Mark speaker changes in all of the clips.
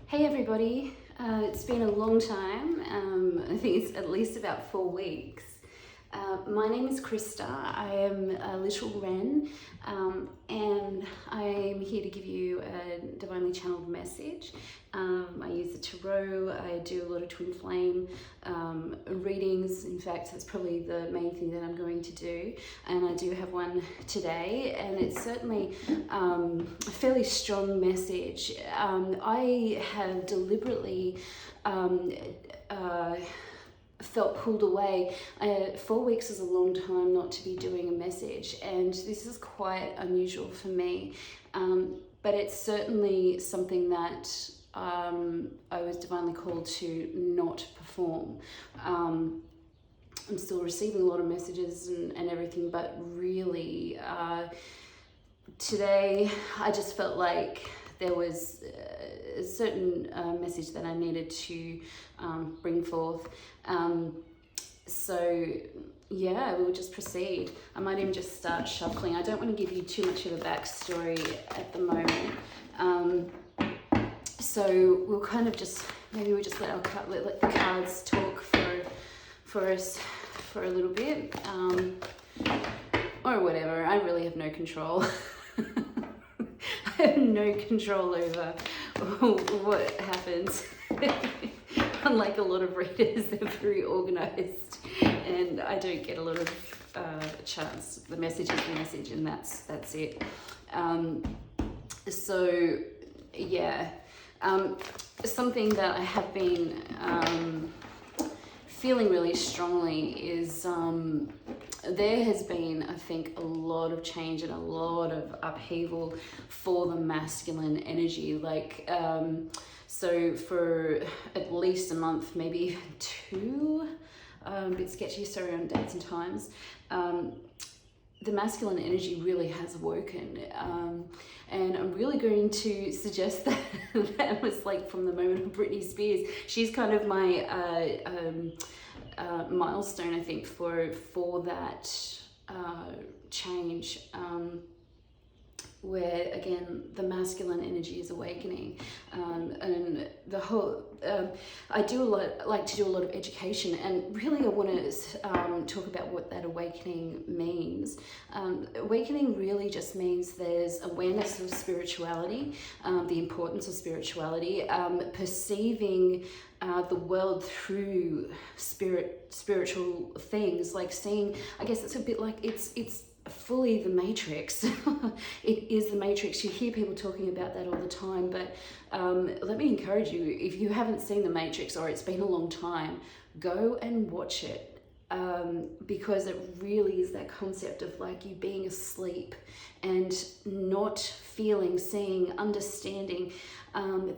Speaker 1: Hey everybody, it's been a long time. I think it's at least about 4 weeks. My name is Krista. I am a little wren, and I am here to give you a divinely channeled message. I use the tarot. I do a lot of twin flame readings. In fact, that's probably the main thing that I'm going to do, and I do have one today, and it's certainly a fairly strong message. I have deliberately felt pulled away. 4 weeks is a long time not to be doing a message, and this is quite unusual for me, but it's certainly something that I was divinely called to not perform. I'm still receiving a lot of messages and everything, but really today I just felt like there was a certain message that I needed to bring forth. So yeah, we'll just proceed. I might even just start shuffling. I don't want to give you too much of a backstory at the moment. So we'll kind of just, maybe we'll just let the cards talk for us for a little bit, or whatever. I really have no control. I have no control over what happens. Unlike a lot of readers, they're very organized, and I don't get a lot of chance. The message is the message, and that's it. So yeah, something that I have been feeling really strongly is there has been, I think, a lot of change and a lot of upheaval for the masculine energy. Like, so for at least a month, maybe even two, a bit sketchy, sorry on dates and times, the masculine energy really has awoken. And I'm really going to suggest that that was like from the moment of Britney Spears. She's kind of my milestone, I think, for that change, where again the masculine energy is awakening, and the whole I like to do a lot of education, and really I want to talk about what that awakening means. Awakening really just means there's awareness of spirituality, the importance of spirituality, perceiving the world through spiritual things, like seeing, I guess it's a bit like it's fully the Matrix. It is the Matrix. You hear people talking about that all the time, but let me encourage you, if you haven't seen the Matrix or it's been a long time, go and watch it, because it really is that concept of like you being asleep and not feeling, seeing, understanding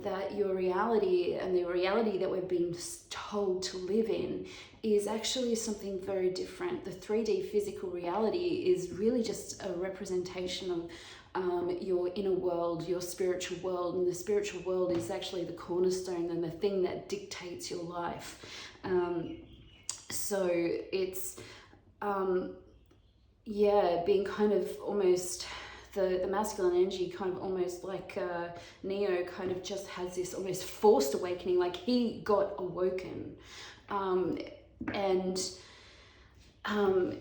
Speaker 1: that your reality and the reality that we're being told to live in is actually something very different. The 3D physical reality is really just a representation of your inner world, your spiritual world, and the spiritual world is actually the cornerstone and the thing that dictates your life. So it's being kind of almost the masculine energy, kind of almost like Neo kind of just has this almost forced awakening, like he got awoken, and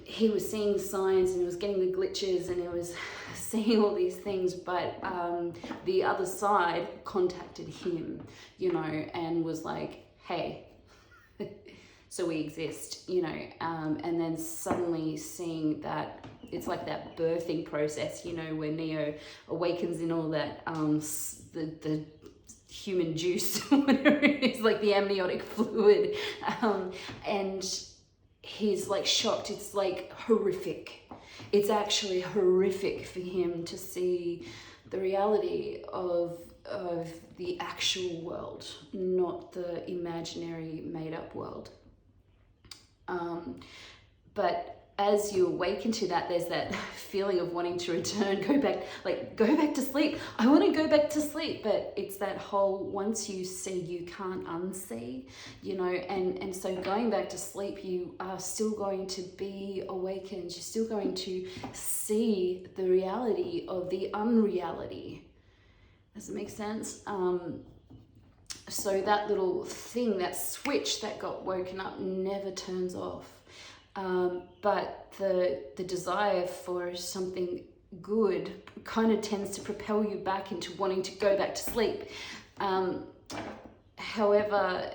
Speaker 1: he was seeing signs and he was getting the glitches and he was seeing all these things, but the other side contacted him, and was like, hey, so we exist, and then suddenly seeing that it's like that birthing process, where Neo awakens in all that the human juice, whatever it is, like the amniotic fluid, and he's like shocked. It's like horrific. It's actually horrific for him to see the reality of the actual world, not the imaginary made up world. But as you awaken to that, there's that feeling of wanting to return, go back to sleep. I want to go back to sleep, but it's that whole, once you see, you can't unsee, and so going back to sleep, you are still going to be awakened. You're still going to see the reality of the unreality. Does it make sense? So that little thing, that switch that got woken up never turns off. But the desire for something good kind of tends to propel you back into wanting to go back to sleep. However,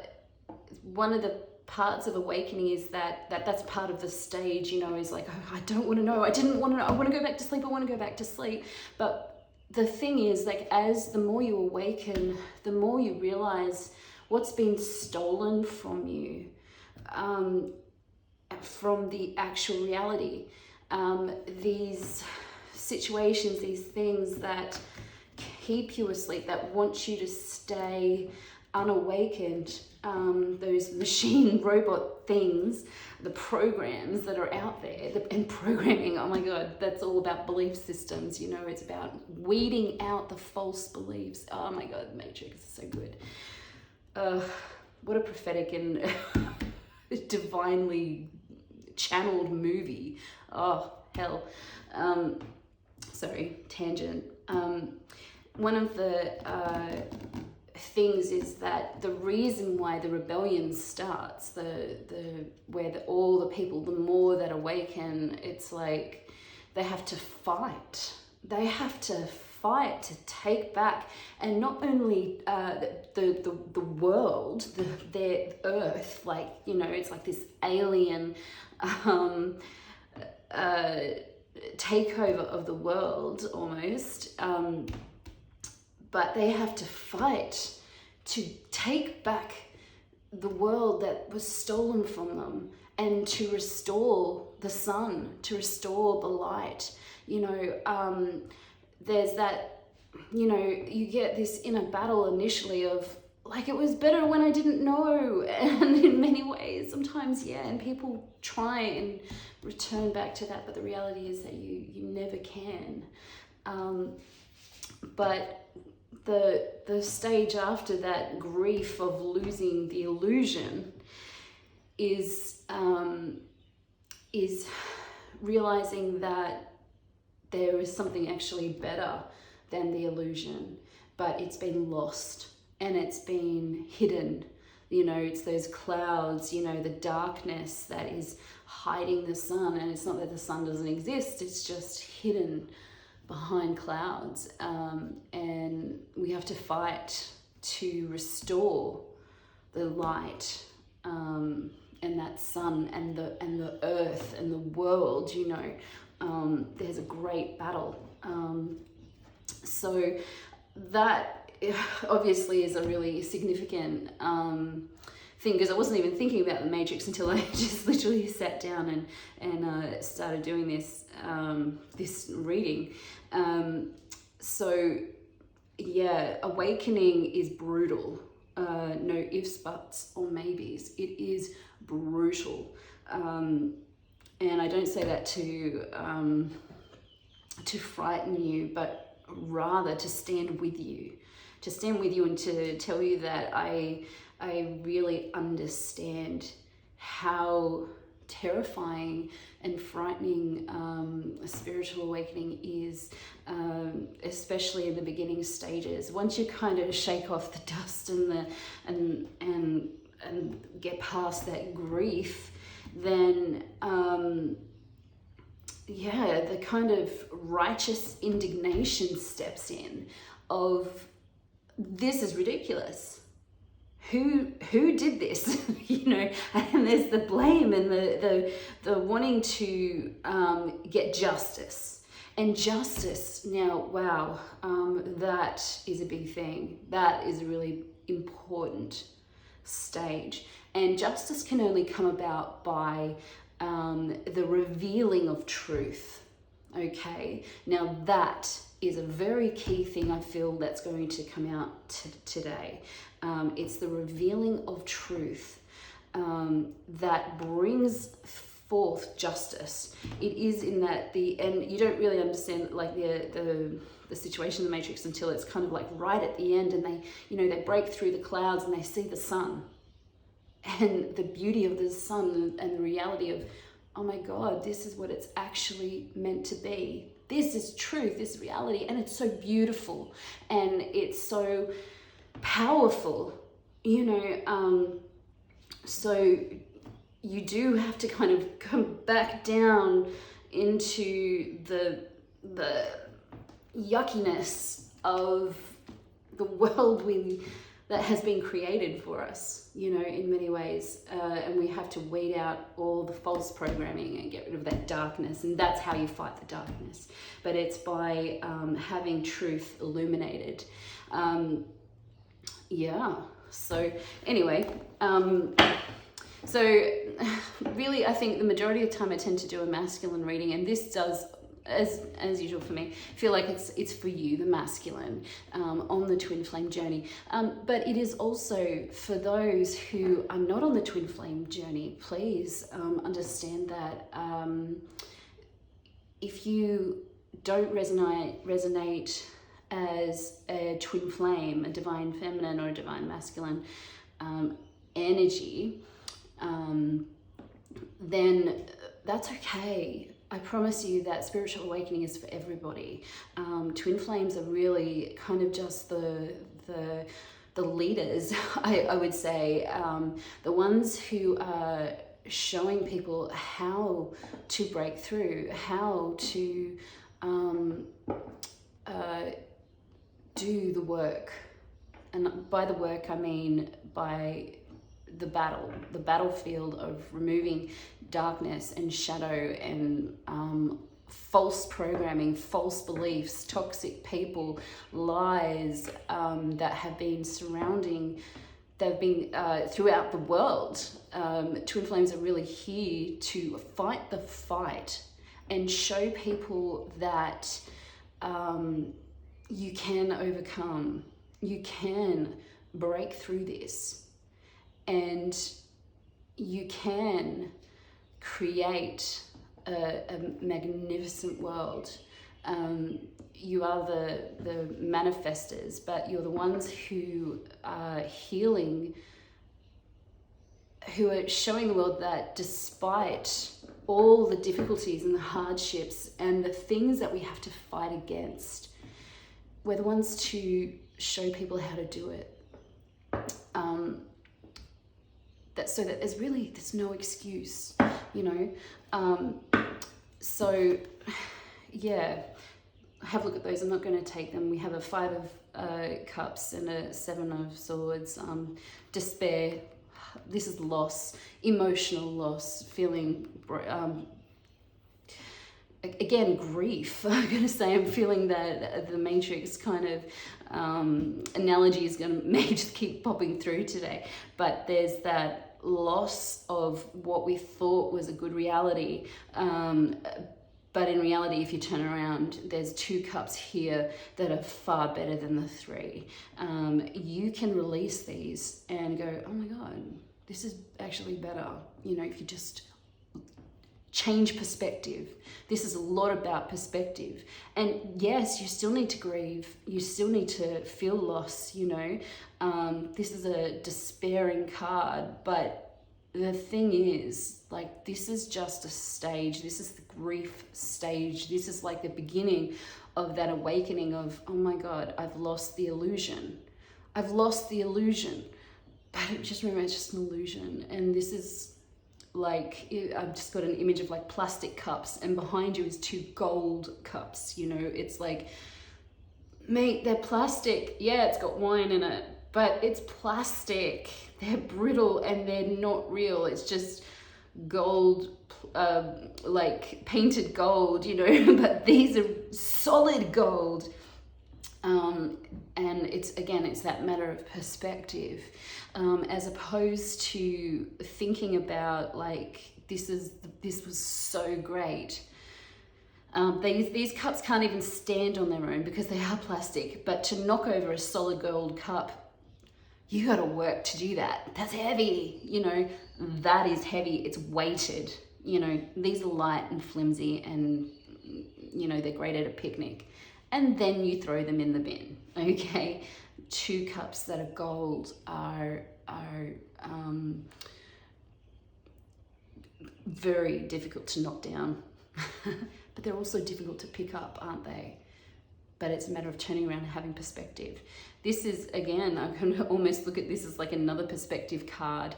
Speaker 1: one of the parts of awakening is that's part of the stage, you know, is like, oh, I don't want to know, I didn't want to know, I want to go back to sleep, I want to go back to sleep. But the thing is, like, as the more you awaken, the more you realize what's been stolen from you, from the actual reality. These situations, these things that keep you asleep, that want you to stay unawakened, those machine robot things, the programs that are out there, and programming, oh my God, that's all about belief systems, you know, it's about weeding out the false beliefs. Oh my God, the Matrix is so good. What a prophetic and divinely channeled movie. Oh, hell. Sorry, tangent. One of the things is that the reason why the rebellion starts, all the people, the more that awaken, it's like they have to fight. They have to fight to take back, and not only the world, their earth, like, you know, it's like this alien takeover of the world almost, but they have to fight to take back the world that was stolen from them, and to restore the sun, to restore the light. You know, there's that, you know, you get this inner battle initially of, like, it was better when I didn't know, and in many ways, sometimes, yeah, and people try and return back to that, but the reality is that you never can. But the stage after that grief of losing the illusion is realizing that there is something actually better than the illusion, but it's been lost and it's been hidden. You know, it's those clouds, you know, the darkness that is hiding the sun. And it's not that the sun doesn't exist, it's just hidden behind clouds. And we have to fight to restore the light, and that sun and the earth and the world, you know. There's a great battle. So that obviously is a really significant thing, because I wasn't even thinking about the Matrix until I just literally sat down and started doing this reading. So yeah, awakening is brutal. No ifs, buts, or maybes. It is brutal. And I don't say that to frighten you, but rather to stand with you. To stand with you and to tell you that I really understand how terrifying and frightening a spiritual awakening is, especially in the beginning stages. Once you kind of shake off the dust and get past that grief, then the kind of righteous indignation steps in of, this is ridiculous. Who did this? You know, and there's the blame and the wanting to get justice. And justice, now, wow, that is a big thing. That is a really important stage. And justice can only come about by the revealing of truth. Okay, now that is a very key thing I feel that's going to come out today. It's the revealing of truth that brings forth justice. It is in that and you don't really understand like the situation in the Matrix until it's kind of like right at the end, and they break through the clouds and they see the sun and the beauty of the sun and the reality of, oh my God, this is what it's actually meant to be. This is truth, this is reality, and it's so beautiful and it's so powerful. you know, so you do have to kind of come back down into the yuckiness of the world that has been created for us, you know, in many ways, and we have to weed out all the false programming and get rid of that darkness, and that's how you fight the darkness. But it's by having truth illuminated. Yeah. So anyway, so really, I think the majority of the time I tend to do a masculine reading, and this does, as usual for me, feel like it's for you, the masculine, on the twin flame journey. But it is also for those who are not on the twin flame journey. Please understand that if you don't resonate as a twin flame, a divine feminine or a divine masculine energy, then that's okay. I promise you that spiritual awakening is for everybody. Twin flames are really kind of just the leaders, I would say, the ones who are showing people how to break through, how to do the work. And by the work, I mean by the battlefield of removing darkness and shadow and false programming, false beliefs, toxic people, lies that have been surrounding, they've been throughout the world. Twin flames are really here to fight the fight and show people that you can overcome, you can break through this, and you can create a magnificent world. You are the manifestors, but you're the ones who are healing, who are showing the world that despite all the difficulties and the hardships and the things that we have to fight against, we're the ones to show people how to do it. So that there's no excuse, you know. So yeah, have a look at those. I'm not going to take them. We have a 5 of Cups and a 7 of Swords. Despair. This is loss, emotional loss, feeling again, grief. I'm going to say I'm feeling that the Matrix kind of analogy is going to just keep popping through today. But there's that loss of what we thought was a good reality. But in reality, if you turn around, there's 2 cups here that are far better than the 3. You can release these and go, oh my God, this is actually better. You know, if you just change perspective. This is a lot about perspective. And yes, you still need to grieve. You still need to feel loss, you know. This is a despairing card, but the thing is, like, this is just a stage. This is the grief stage. This is like the beginning of that awakening of, oh my God, I've lost the illusion. I've lost the illusion. But just remember, it's just an illusion. And this is like, I've just got an image of like plastic cups, and behind you is 2 gold cups. You know, it's like, mate, they're plastic. Yeah, it's got wine in it, but it's plastic. They're brittle and they're not real. It's just gold, like painted gold, you know, but these are solid gold. And it's that matter of perspective, as opposed to thinking about like, this was so great. These cups can't even stand on their own because they are plastic, but to knock over a solid gold cup, you got to work to do that. That's heavy, you know, that is heavy. It's weighted, you know. These are light and flimsy, and, you know, they're great at a picnic. And then you throw them in the bin, okay? 2 cups that are gold are very difficult to knock down, but they're also difficult to pick up, aren't they? but it's a matter of turning around and having perspective. This is, again, I can almost look at this as like another perspective card.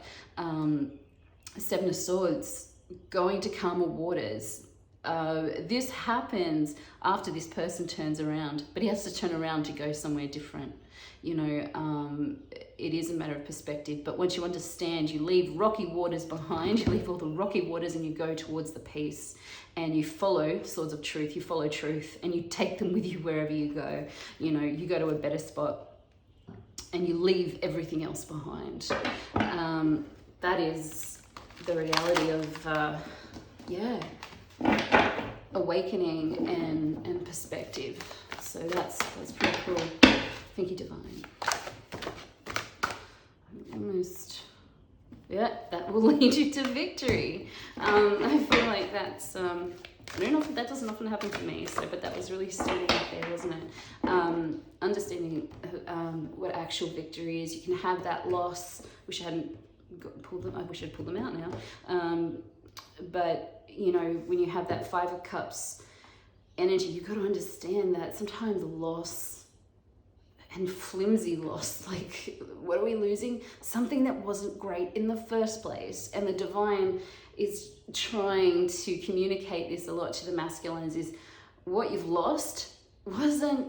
Speaker 1: Seven of Swords, going to calmer waters. This happens after this person turns around, but he has to turn around to go somewhere different. You know, it is a matter of perspective, but once you understand, you leave rocky waters behind, you leave all the rocky waters and you go towards the peace, and you follow swords of truth, you follow truth, and you take them with you wherever you go. You know, you go to a better spot and you leave everything else behind. That is the reality of, awakening and perspective. So that's pretty cool. Thank you, Divine. Almost, that will lead you to victory. I feel like that's, I don't know if that doesn't often happen for me, so, but that was really standing up there, wasn't it? Understanding what actual victory is. You can have that loss. Wish I hadn't pulled them. I wish I'd pulled them out now. But you know, when you have that Five of Cups energy, you've got to understand that sometimes loss, and flimsy loss, like, what are we losing? Something that wasn't great in the first place. And the Divine is trying to communicate this a lot to the masculines, is what you've lost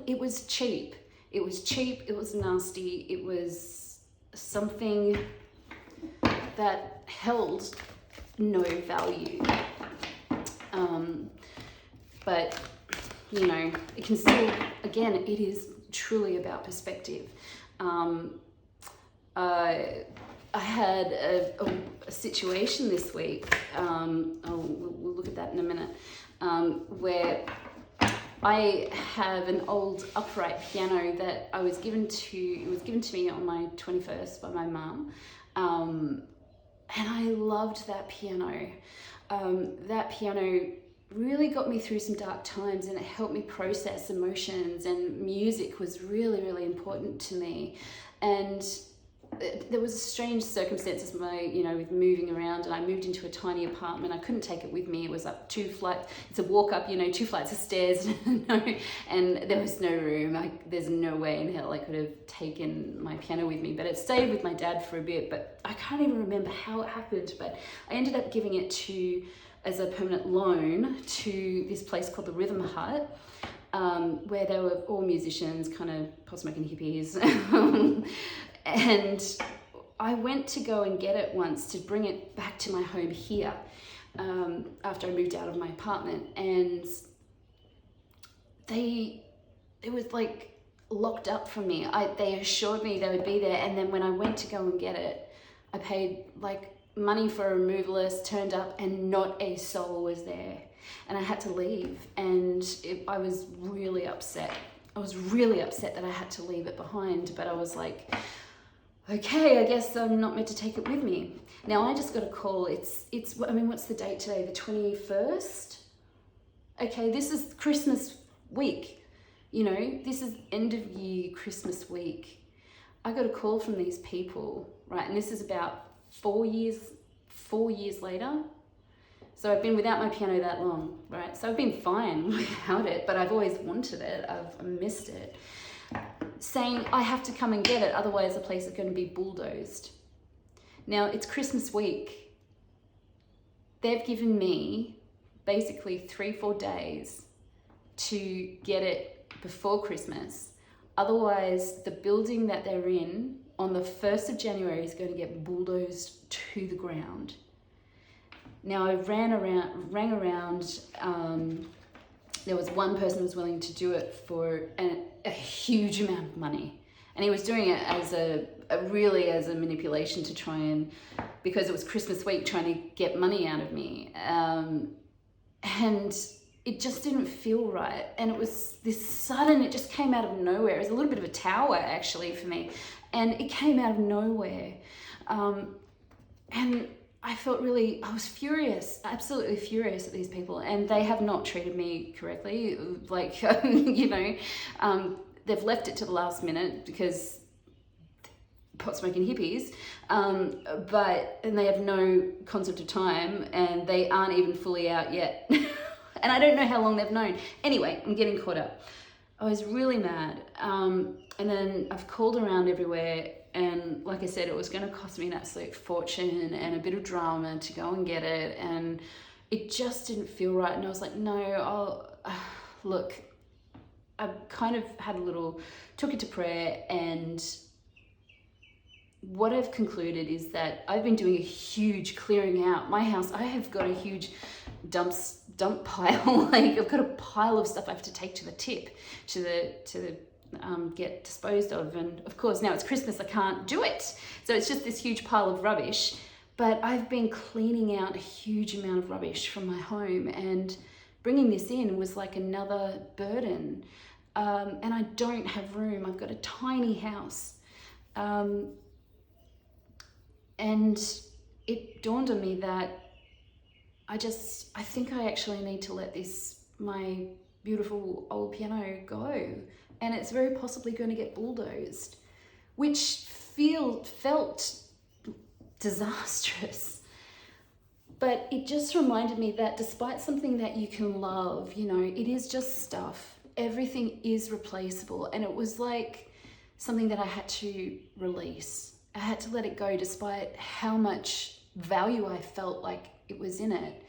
Speaker 1: it was cheap. It was cheap, it was nasty, it was something that held no value. But, you know, it can still, again, it is truly about perspective. I had a situation this week, we'll look at that in a minute, where I have an old upright piano that it was given to me on my 21st by my mum, and I loved that piano. That piano really got me through some dark times, and it helped me process emotions, and music was really, really important to me. And there was strange circumstances with moving around, and I moved into a tiny apartment. I couldn't take it with me. It was up 2 flights. It's a walk up, 2 flights of stairs, and there was no room. There's no way in hell I could have taken my piano with me, but it stayed with my dad for a bit, but I can't even remember how it happened, but I ended up giving it as a permanent loan to this place called the Rhythm Hut, where they were all musicians, kind of pot-smoking hippies. And I went to go and get it once to bring it back to my home here, after I moved out of my apartment, and it was like locked up from me. They assured me they would be there, and then when I went to go and get it, I paid like money for a removalist, turned up, and not a soul was there, and I had to leave. And I was really upset. I was really upset that I had to leave it behind, but I was like, okay, I guess I'm not meant to take it with me. Now I just got a call. What's the date today? The 21st? Okay, this is Christmas week. This is end of year Christmas week. I got a call from these people, right? And this is about 4 years later. So I've been without my piano that long, right? So I've been fine without it, but I've always wanted it. I've missed it. Saying I have to come and get it, otherwise the place is going to be bulldozed. Now it's Christmas week. They've given me basically 3-4 days to get it before Christmas. Otherwise, the building that they're in on the 1st of January is going to get bulldozed to the ground. Now I rang around. There was one person who was willing to do it for a huge amount of money, and he was doing it as a manipulation to try and, because it was Christmas week, trying to get money out of me, and it just didn't feel right. And it was this sudden, it just came out of nowhere. It was a little bit of a tower actually for me, and it came out of nowhere, and I was furious, absolutely furious at these people, and they have not treated me correctly. Like, they've left it to the last minute because pot-smoking hippies, and they have no concept of time, and they aren't even fully out yet. And I don't know how long they've known. Anyway, I'm getting caught up. I was really mad. And then I've called around everywhere, and like I said, it was going to cost me an absolute fortune and a bit of drama to go and get it, and it just didn't feel right. And I was like, no, look, I kind of had took it to prayer, and what I've concluded is that I've been doing a huge clearing out. My house, I have got a huge dump pile. Like, I've got a pile of stuff I have to take to the tip to get disposed of. And of course, now it's Christmas, I can't do it. So it's just this huge pile of rubbish. But I've been cleaning out a huge amount of rubbish from my home, and bringing this in was like another burden. And I don't have room. I've got a tiny house. And it dawned on me that I think I actually need to let my beautiful old piano go. And it's very possibly going to get bulldozed, which felt disastrous. But it just reminded me that despite something that you can love, it is just stuff. Everything is replaceable. And it was like something that I had to release. I had to let it go despite how much value I felt like it was in it.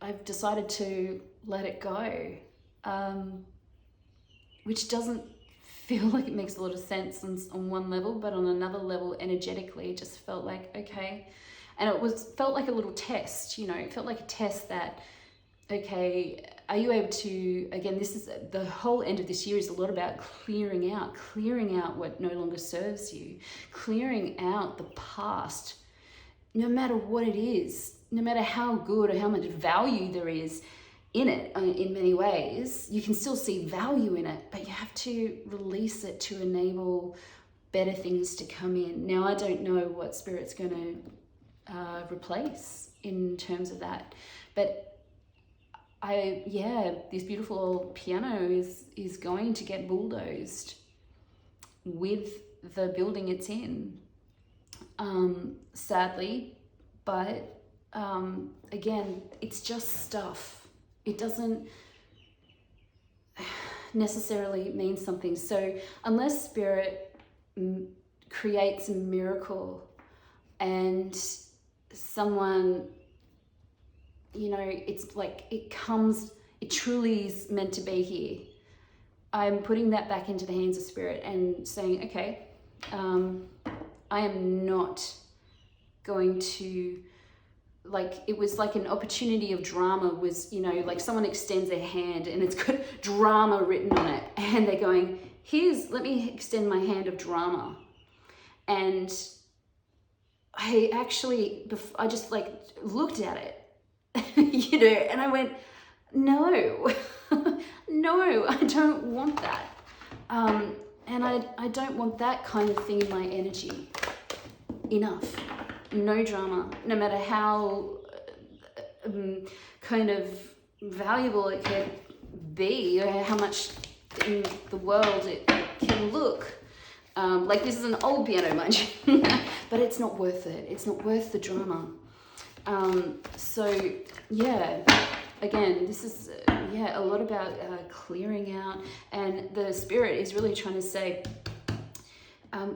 Speaker 1: I've decided to let it go, which doesn't feel like it makes a lot of sense on one level, but on another level, energetically, it just felt like, okay. And felt like a little test, it felt like a test that, okay, are you able to, again, this is the whole end of this year is a lot about clearing out what no longer serves you, clearing out the past, no matter what it is, no matter how good or how much value there is in it. In many ways, you can still see value in it, but you have to release it to enable better things to come in. Now, I don't know what Spirit's going to replace in terms of that, but this beautiful old piano is going to get bulldozed with the building it's in, sadly. But again, it's just stuff. It doesn't necessarily mean something. So unless Spirit creates a miracle and someone, it's like it truly is meant to be here, I'm putting that back into the hands of Spirit and saying, okay, I am not going to, it was like an opportunity of drama was, like someone extends their hand and it's got drama written on it, and they're going, let me extend my hand of drama. And I just looked at it, and I went, no, no, I don't want that. And I don't want that kind of thing in my energy. Enough. No drama, no matter how kind of valuable it can be, or how much in the world it can look. This is an old piano, mind you, but it's not worth it. It's not worth the drama. So yeah, again, this is a lot about clearing out, and the Spirit is really trying to say,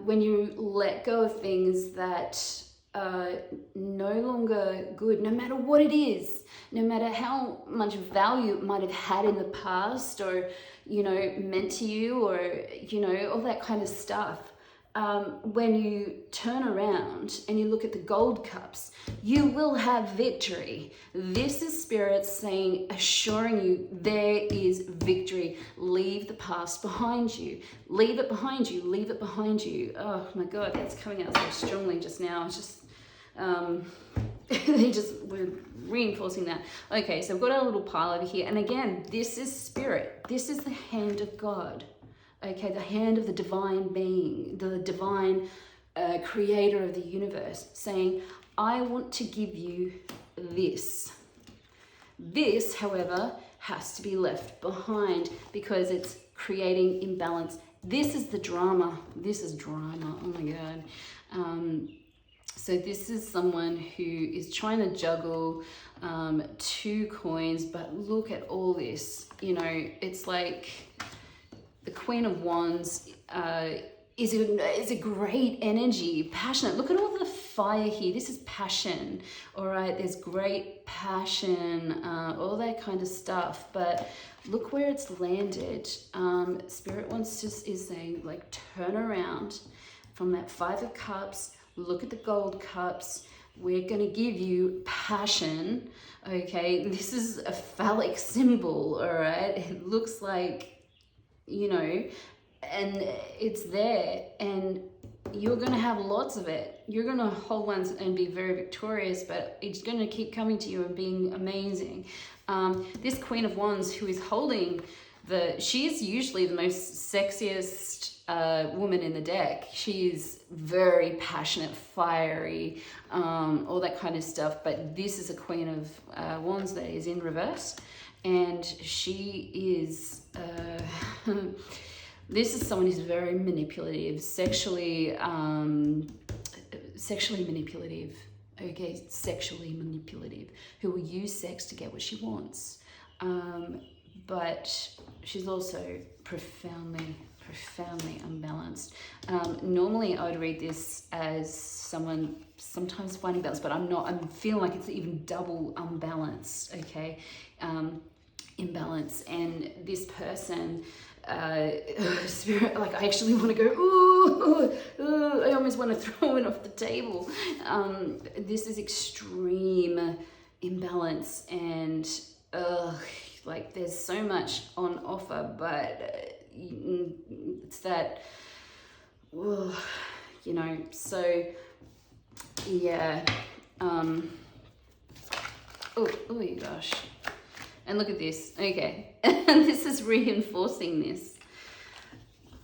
Speaker 1: when you let go of things that are no longer good, no matter what it is, no matter how much value it might have had in the past, or meant to you, or all that kind of stuff, when you turn around and you look at the gold cups, you will have victory. This is Spirit saying, assuring you there is victory. Leave the past behind you. Leave it behind you. Leave it behind you. Oh my God, that's coming out so strongly just now. It's just, they just were reinforcing that. Okay, so I've got a little pile over here. And again, this is Spirit. This is the hand of God. Okay, the hand of the divine being, the divine creator of the universe, saying, I want to give you this. This, however, has to be left behind because it's creating imbalance. This is the drama. This is drama. Oh my God. So this is someone who is trying to juggle 2 coins, but look at all this. You know, it's like the Queen of Wands is a great energy, passionate. Look at all the fire here. This is passion, all right? There's great passion, all that kind of stuff. But look where it's landed. Spirit is saying, like, turn around from that 5 of Cups. Look at the Gold Cups. We're going to give you passion, okay? This is a phallic symbol, all right? It looks like, you know, and it's there, and you're going to have lots of it. You're going to hold one and be very victorious, but it's going to keep coming to you and being amazing. This Queen of Wands who is holding she's usually the most sexiest woman in the deck. She's very passionate, fiery, all that kind of stuff. But this is a Queen of Wands that is in reverse, and she is this is someone who's very manipulative, sexually manipulative. Okay, sexually manipulative, who will use sex to get what she wants. But she's also profoundly unbalanced. Normally I would read this as someone sometimes finding balance, but I'm not. I'm feeling like it's even double unbalanced, okay? Imbalance. And this person, spirit, like, I actually want to go, ooh, I almost want to throw it off the table. This is extreme imbalance, and like, there's so much on offer, but it's that, you know, so yeah. Oh gosh. And look at this. Okay. And this is reinforcing this.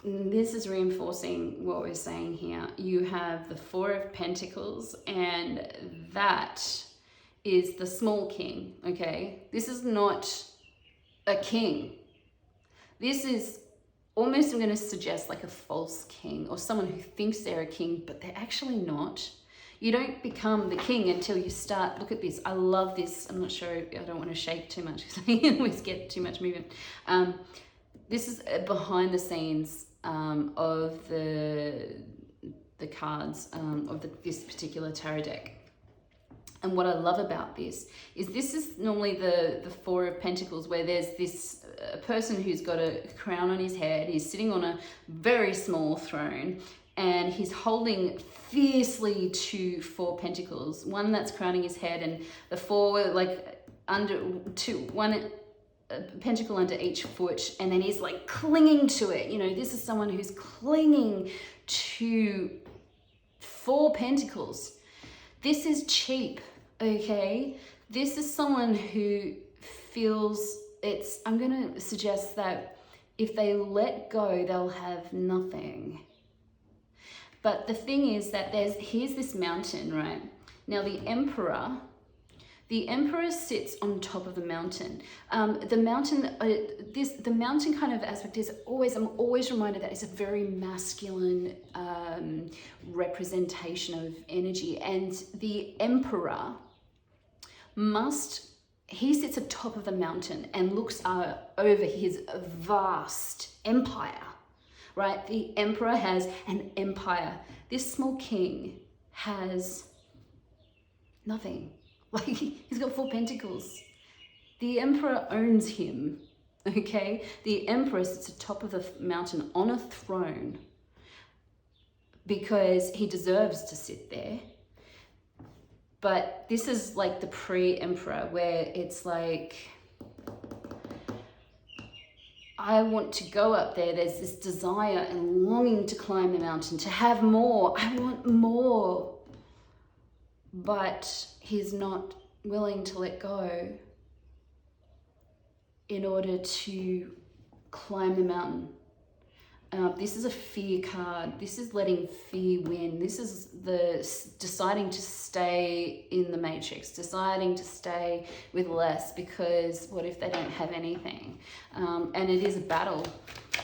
Speaker 1: This is reinforcing what we're saying here. You have the 4 of Pentacles, and that is the small king, okay? This is not a king. This is almost, I'm going to suggest, like a false king, or someone who thinks they're a king, but they're actually not. You don't become the king until you start. Look at this. I love this. I'm not sure. I don't want to shake too much because I always get too much movement. This is behind the scenes of the cards of this particular tarot deck. And what I love about this is normally the 4 of Pentacles, where there's this person who's got a crown on his head. He's sitting on a very small throne, and he's holding fiercely to 4 pentacles, one that's crowning his head, and the 4 like under one pentacle under each foot, and then he's like clinging to it. You know, this is someone who's clinging to 4 pentacles. This is cheap, okay? This is someone who feels I'm going to suggest that if they let go, they'll have nothing. But the thing is that here's this mountain, right? Now the emperor sits on top of the mountain. The mountain kind of aspect is I'm always reminded that it's a very masculine representation of energy. And the emperor he sits atop of the mountain and looks over his vast empire. Right? The emperor has an empire. This small king has nothing. Like, he's got 4 pentacles. The emperor owns him, okay? The emperor sits atop of the mountain on a throne because he deserves to sit there. But this is like the pre-emperor, where it's like, I want to go up there. There's this desire and longing to climb the mountain, to have more. I want more. But he's not willing to let go in order to climb the mountain. This is a fear card. This is letting fear win. This is deciding to stay in the matrix, deciding to stay with less, because what if they don't have anything? And it is a battle.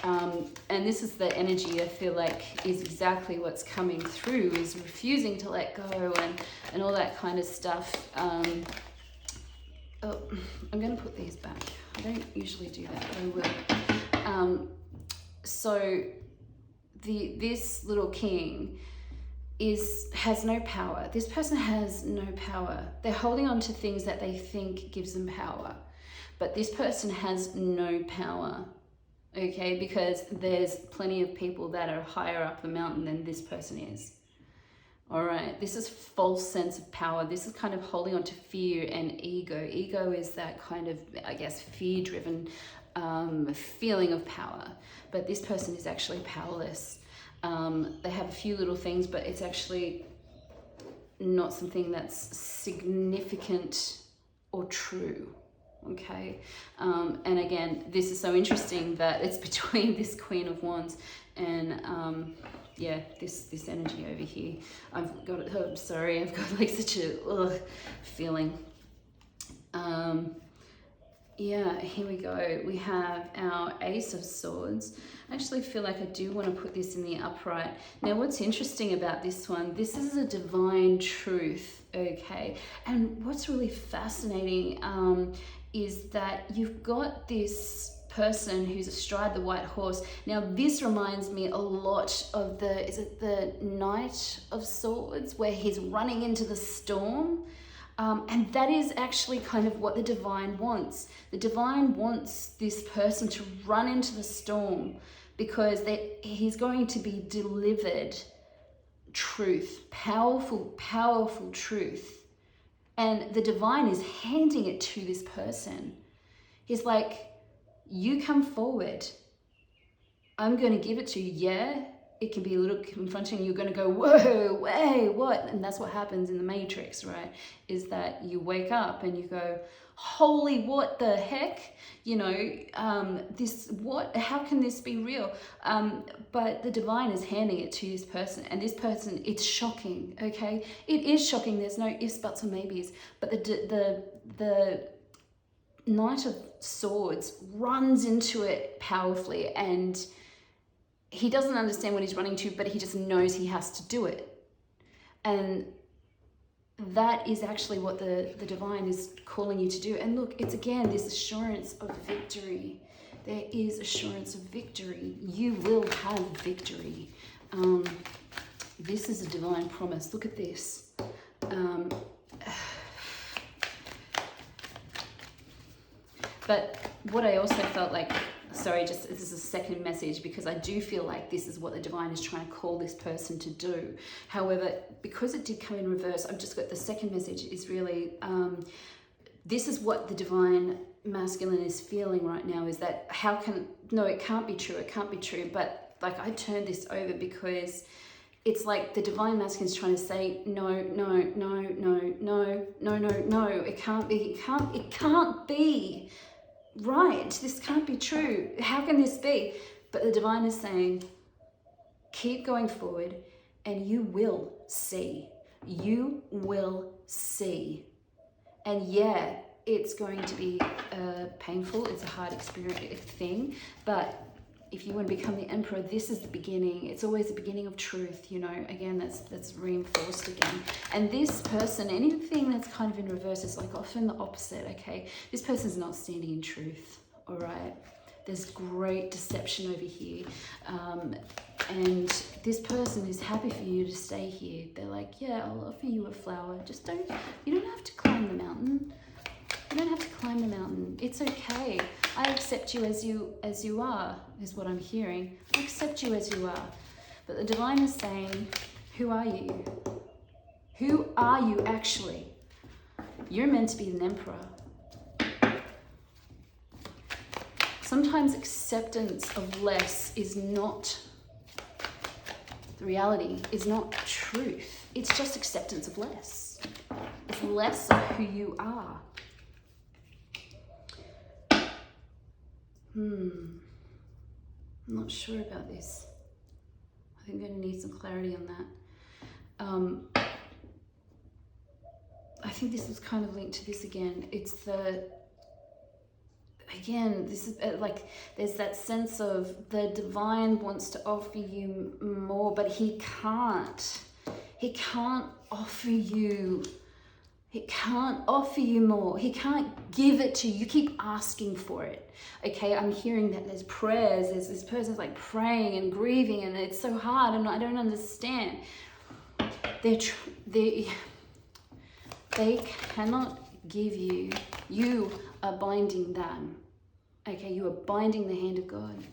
Speaker 1: And this is the energy I feel like is exactly what's coming through, is refusing to let go and all that kind of stuff. Oh, I'm going to put these back. I don't usually do that, but I will. So this little king has no power. This person has no power. They're holding on to things that they think gives them power. But this person has no power, okay? Because there's plenty of people that are higher up the mountain than this person is. All right, this is false sense of power. This is kind of holding on to fear and ego. Ego is that kind of, I guess, fear-driven feeling of power. But this person is actually powerless. They have a few little things, but it's actually not something that's significant or true. Okay, and again, this is so interesting that it's between this Queen of Wands and yeah, this energy over here. I've got it. I'm sorry, I've got like such a feeling. Yeah, here we go. We have our Ace of Swords. I actually feel like I do want to put this in the upright. Now, what's interesting about this one, this is a divine truth, okay? And what's really fascinating is that you've got this person who's astride the white horse. Now, this reminds me a lot of is it the Knight of Swords, where he's running into the storm? And that is actually kind of what the divine wants. The divine wants this person to run into the storm because he's going to be delivered truth, powerful, powerful truth. And the divine is handing it to this person. He's like, you come forward. I'm going to give it to you. Yeah, it can be a little confronting. You're going to go, whoa, way, what? And that's what happens in the Matrix, right? Is that you wake up and you go, holy, what the heck? You know, how can this be real? But the divine is handing it to this person, and this person, it's shocking, okay? It is shocking. There's no ifs, buts, or maybes. But the Knight of Swords runs into it powerfully, and he doesn't understand what he's running to, but he just knows he has to do it. And that is actually what the divine is calling you to do. And look, it's again this assurance of victory. There is assurance of victory. You will have victory. This is a divine promise. Look at this. But what I also felt like, sorry, just this is a second message, because I do feel like this is what the divine is trying to call this person to do. However, because it did come in reverse, I've just got the second message is really, this is what the divine masculine is feeling right now, is that no, it can't be true, it can't be true. But like I turned this over because it's like the divine masculine is trying to say, no, it can't be, it can't be. Right, this can't be true. How can this be? But the divine is saying, keep going forward and you will see. You will see. And yeah, it's going to be painful. It's a hard experience thing. But if you want to become the emperor, this is the beginning. It's always the beginning of truth, you know. Again, that's reinforced again. And this person, anything that's kind of in reverse is like often the opposite, okay? This person's not standing in truth, all right? There's great deception over here. And this person is happy for you to stay here. They're like, yeah, I'll offer you a flower. Just you don't have to climb the mountain. You don't have to climb the mountain. It's okay. I accept you as you are, is what I'm hearing. I accept you as you are. But the divine is saying, who are you? Who are you actually? You're meant to be an emperor. Sometimes acceptance of less is not the reality, is not truth. It's just acceptance of less. It's less of who you are. I'm not sure about this. I think I'm going to need some clarity on that. I think this is kind of linked to this again. It's again, this is like, there's that sense of the divine wants to offer you more, but he can't offer you, it can't offer you more. He can't give it to you. You keep asking for it. Okay, I'm hearing that there's prayers, there's this person's like praying and grieving, and it's so hard, and I don't understand. They cannot give you, you are binding them. Okay, you are binding the hand of God.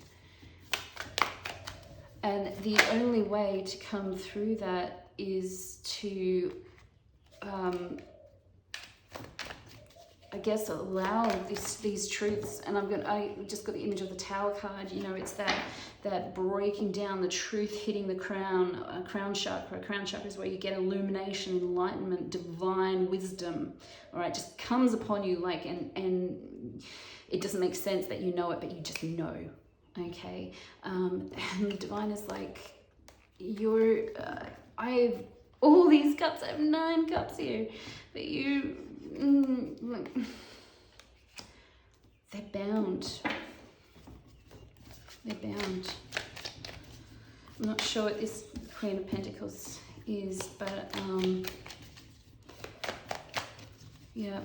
Speaker 1: And the only way to come through that is to, I guess, allow these truths. And I just got the image of the Tower card. You know, it's that breaking down, the truth hitting the crown chakra. Crown chakra is where you get illumination, enlightenment, divine wisdom. All right, just comes upon you like, and it doesn't make sense that you know it, but you just know. Okay, and the divine is like, I have all these cups. I have 9 cups here, but you. They're bound. They're bound. I'm not sure what this Queen of Pentacles is, but yeah.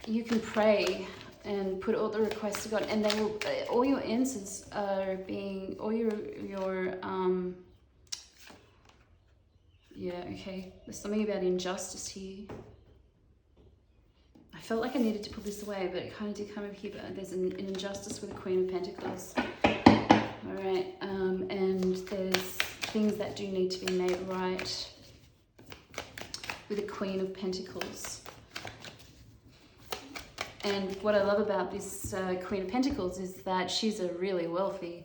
Speaker 1: You can pray and put all the requests to God, and they will. All your answers are being. All your yeah, okay. There's something about injustice here. I felt like I needed to put this away, but it kind of did come over here. But there's an injustice with the Queen of Pentacles. All right, and there's things that do need to be made right with the Queen of Pentacles. And what I love about this Queen of Pentacles is that she's a really wealthy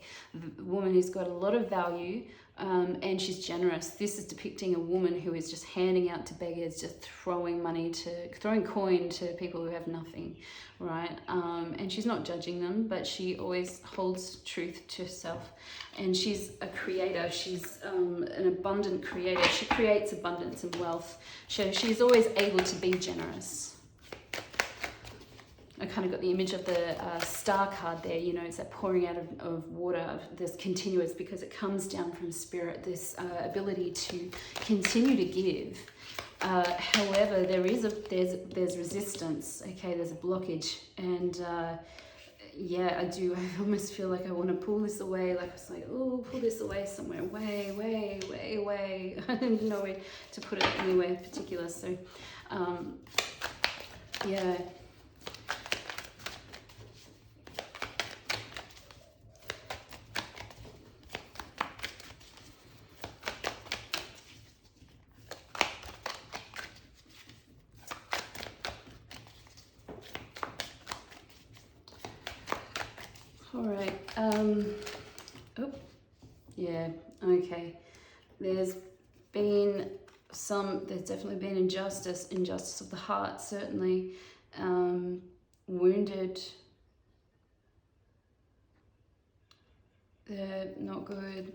Speaker 1: woman who's got a lot of value, and she's generous. This is depicting a woman who is just handing out to beggars, just throwing coin to people who have nothing, right? And she's not judging them, but she always holds truth to herself. And she's a creator. She's an abundant creator. She creates abundance and wealth. So she's always able to be generous. I kind of got the image of the star card there, you know, it's that pouring out of water, this continuous, because it comes down from spirit, this ability to continue to give. However, there's resistance, okay, there's a blockage, and yeah, I almost feel like I want to pull this away, like I was like, oh, pull this away somewhere, way. I didn't know where to put it anywhere particular, so yeah. All right, oh, yeah, okay. There's definitely been injustice of the heart, certainly, wounded, not good.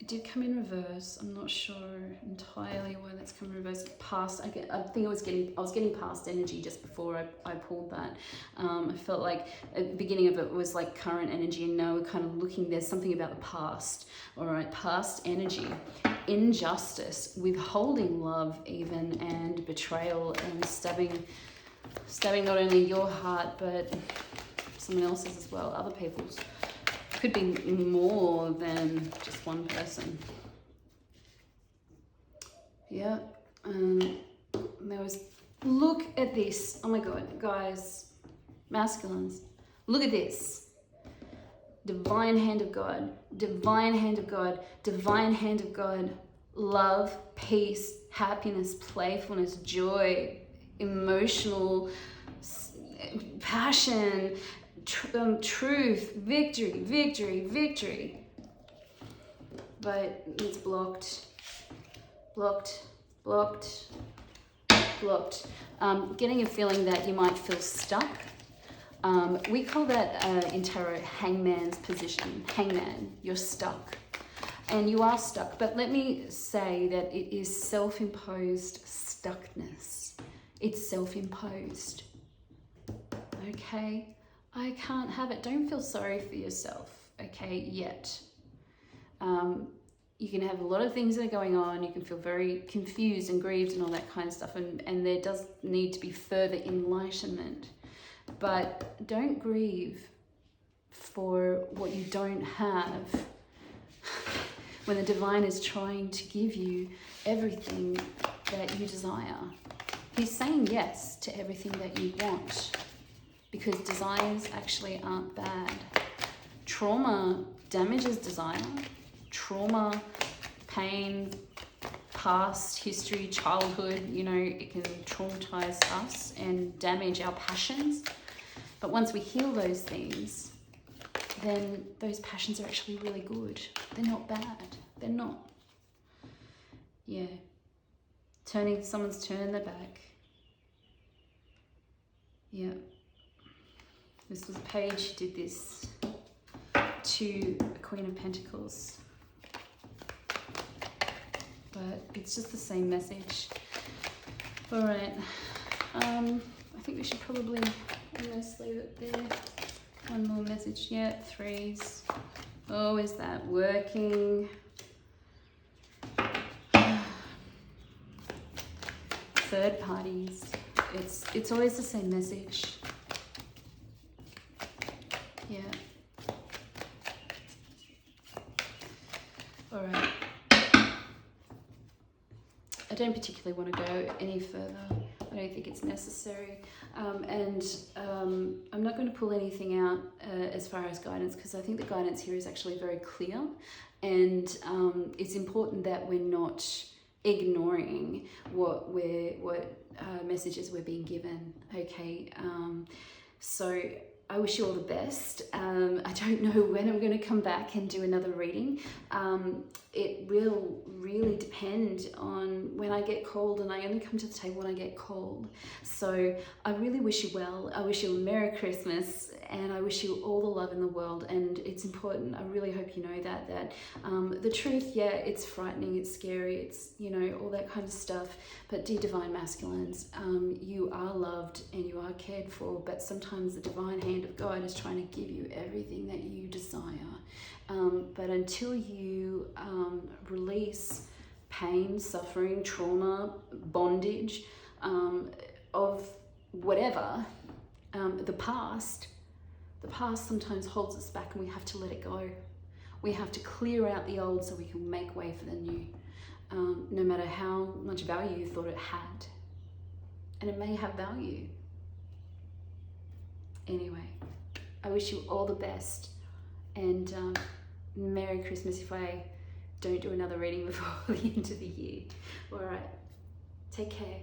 Speaker 1: It did come in reverse. I'm not sure entirely why that's come in reverse. Past, I think I was getting past energy just before I pulled that. I felt like at the beginning of it was like current energy, and now we're kind of looking, there's something about the past. All right, past energy, injustice, withholding love even, and betrayal, and stabbing not only your heart, but someone else's as well, other people's. Could be more than just one person. Yeah. There was, look at this. Oh my God, guys, masculines, look at this. Divine hand of God, divine hand of God, divine hand of God. Love, peace, happiness, playfulness, joy, emotional passion, truth, victory, but it's blocked. Getting a feeling that you might feel stuck. We call that in tarot hangman's position. Hangman, you're stuck, and you are stuck, but let me say that it is self-imposed stuckness. It's self-imposed. okay? I can't have it. Don't feel sorry for yourself, okay, yet. You can have a lot of things that are going on. You can feel very confused and grieved and all that kind of stuff. And there does need to be further enlightenment. But don't grieve for what you don't have when the divine is trying to give you everything that you desire. He's saying yes to everything that you want, because desires actually aren't bad. Trauma damages desire. Trauma, pain, past history, childhood, you know, it can traumatize us and damage our passions. But once we heal those things, then those passions are actually really good. They're not bad. They're not. Yeah. Someone's turning their back. Yeah. This was a page who did this to a Queen of Pentacles. But it's just the same message. All right. I think we should probably almost leave it there. One more message. Yeah, 3s. Oh, is that working? Third parties. It's always the same message. Yeah. All right. I don't particularly want to go any further. I don't think it's necessary. I'm not going to pull anything out as far as guidance, because I think the guidance here is actually very clear. And it's important that we're not ignoring what messages we're being given. Okay. So I wish you all the best. I don't know when I'm going to come back and do another reading. It will really depend on when I get called, and I only come to the table when I get called. So I really wish you well. I wish you a Merry Christmas, and I wish you all the love in the world. And it's important, I really hope you know that the truth, yeah, it's frightening, it's scary, it's, you know, all that kind of stuff. But dear Divine Masculines, you are loved and you are cared for, but sometimes the divine hand of God is trying to give you everything that you desire. But until you release pain, suffering, trauma, bondage, of whatever, the past sometimes holds us back, and we have to let it go. We have to clear out the old so we can make way for the new, no matter how much value you thought it had. And it may have value. Anyway, I wish you all the best, and Merry Christmas if I don't do another reading before the end of the year. All right, take care.